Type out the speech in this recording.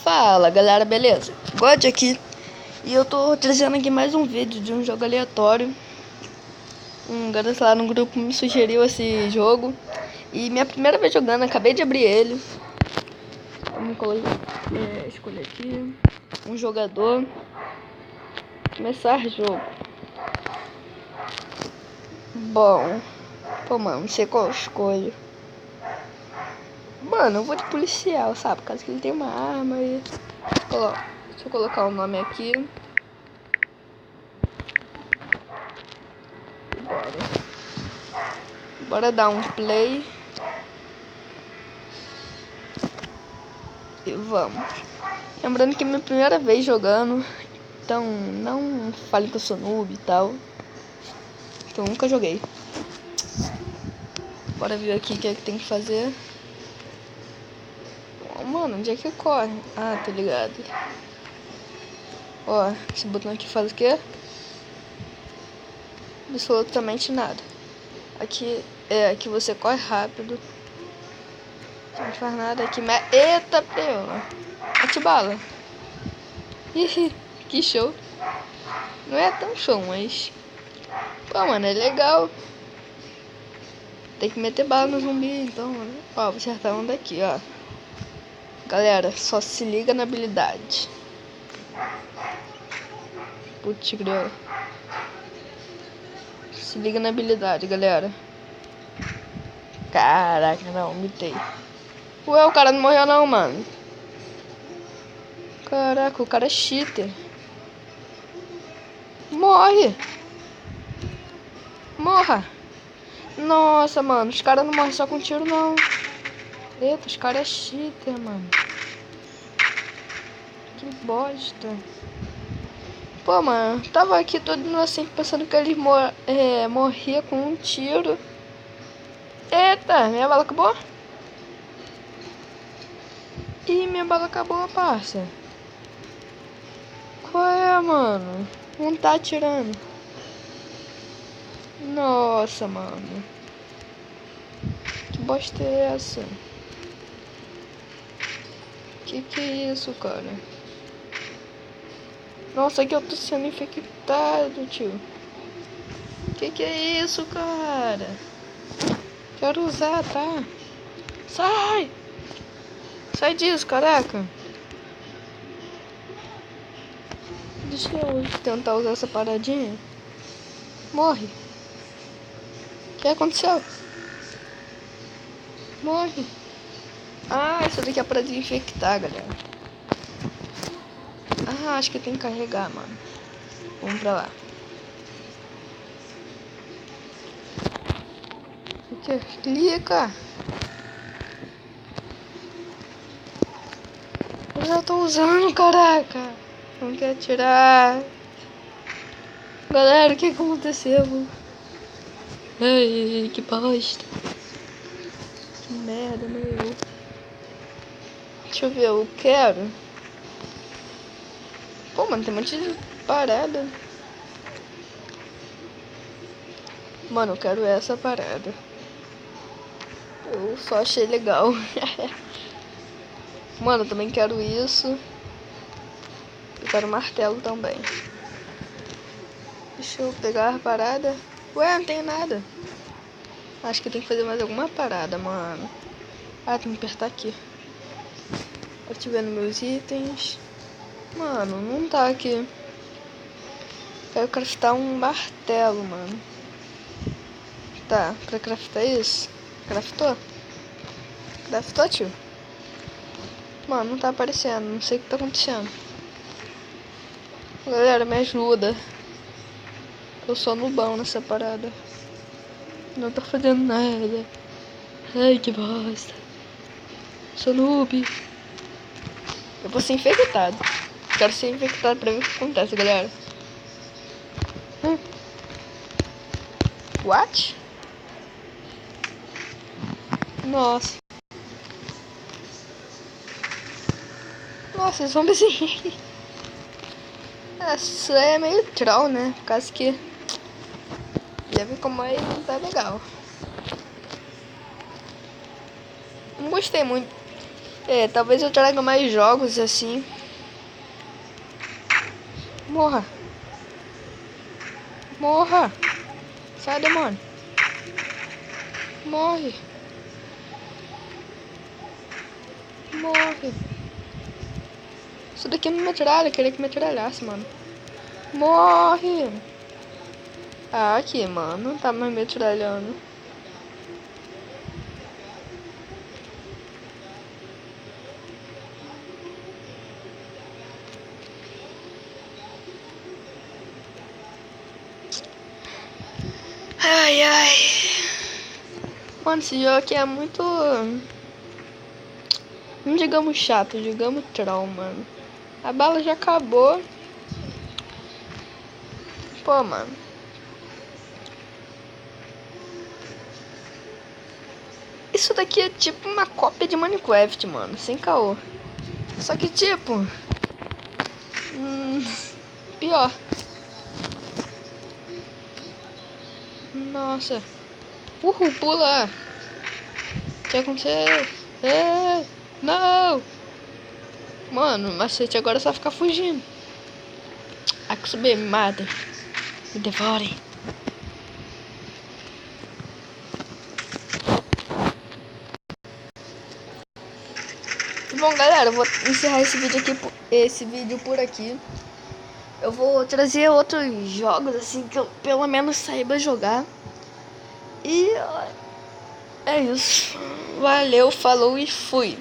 Fala galera, beleza? God aqui. E eu tô trazendo aqui mais um vídeo de um jogo aleatório. Um garoto lá no grupo me sugeriu esse jogo. E minha primeira vez jogando, acabei de abrir ele. Vamos escolher aqui um jogador. Começar jogo. Bom, pô mano, não sei qual eu escolho. Mano, eu vou de policial, sabe? Caso que ele tenha uma arma e... Deixa eu colocar o nome aqui. Bora dar um play. E vamos. Lembrando que é minha primeira vez jogando. Então não fale que eu sou noob e tal. Então nunca joguei. Bora ver aqui o que é que tem que fazer. Oh, mano, onde é que corre? Ah, tô ligado. Ó, esse botão aqui faz o quê? Absolutamente nada. Aqui você corre rápido. Não faz nada aqui, mas... Eita, pelo! Bate-bala. Ih, que show. Não é tão show, mas... Pô, mano, é legal. Tem que meter bala no zumbi, então, né? Ó, vou acertar um daqui, ó. Galera, só se liga na habilidade. Putz, greu. Se liga na habilidade, galera. Caraca, não, mitei. Ué, o cara não morreu não, mano. Caraca, o cara é cheater. Morre. Morra. Nossa, mano, os caras não morrem só com tiro, não. Eita, os caras é cheater, mano. Que bosta. Pô, mano, tava aqui todo inocente pensando que ele morria com um tiro. Eita, minha bala acabou? Ih, minha bala acabou, parça. Qual é, mano? Não tá atirando. Nossa, mano. Que bosta é essa? Que é isso, cara? Nossa, aqui eu tô sendo infectado, tio. Que é isso, cara? Quero usar, tá? Sai! Sai disso, caraca. Deixa eu tentar usar essa paradinha. Morre. O que aconteceu? Morre. Ah, isso daqui é pra desinfectar, galera. Ah, acho que tem que carregar, mano. Vamos pra lá. O que? Clica. Eu já tô usando, caraca. Não quer atirar. Galera, o que aconteceu? Ai, que bosta. Que merda, meu. Deixa eu ver, eu quero. Pô, mano, tem um monte de parada. Mano, eu quero essa parada. Eu só achei legal. Mano, eu também quero isso. Eu quero martelo também. Deixa eu pegar a parada. Ué, não tem nada. Acho que tem que fazer mais alguma parada, mano. Ah, tem que apertar aqui. Ativando meus itens. Mano, não tá aqui. Quero craftar um martelo, mano. Tá, pra craftar isso. Craftou? Craftou, tio? Mano, não tá aparecendo. Não sei o que tá acontecendo. Galera, me ajuda. Eu sou nubão nessa parada. Não tô fazendo nada. Ai, que bosta. Sou noob. Eu vou ser infectado. Quero ser infectado pra ver o que acontece, galera. What? Nossa. Nossa, esse zombizinho. Isso é meio troll, né? Por causa que... Já vi como é, não tá legal. Não gostei muito É, talvez eu traga mais jogos assim. Morra. Morra. Sai, demônio. Morre. Morre. Isso daqui me metralha. Queria que me metralhasse, mano. Morre. Ah, aqui, mano. Tá me metralhando. Ai, ai. Mano, esse jogo aqui é muito... Não digamos chato, digamos troll, mano. A bala já acabou. Pô, mano. Isso daqui é tipo uma cópia de Minecraft, mano. Sem caô. Só que tipo... pior. Nossa. Pula. O que aconteceu? Não. Mano, o macete agora é só ficar fugindo. Aqui subir, me matem. Me devorem. Bom, galera, eu vou encerrar esse vídeo por aqui. Eu vou trazer outros jogos assim que eu pelo menos saiba jogar. E é isso. Valeu, falou e fui.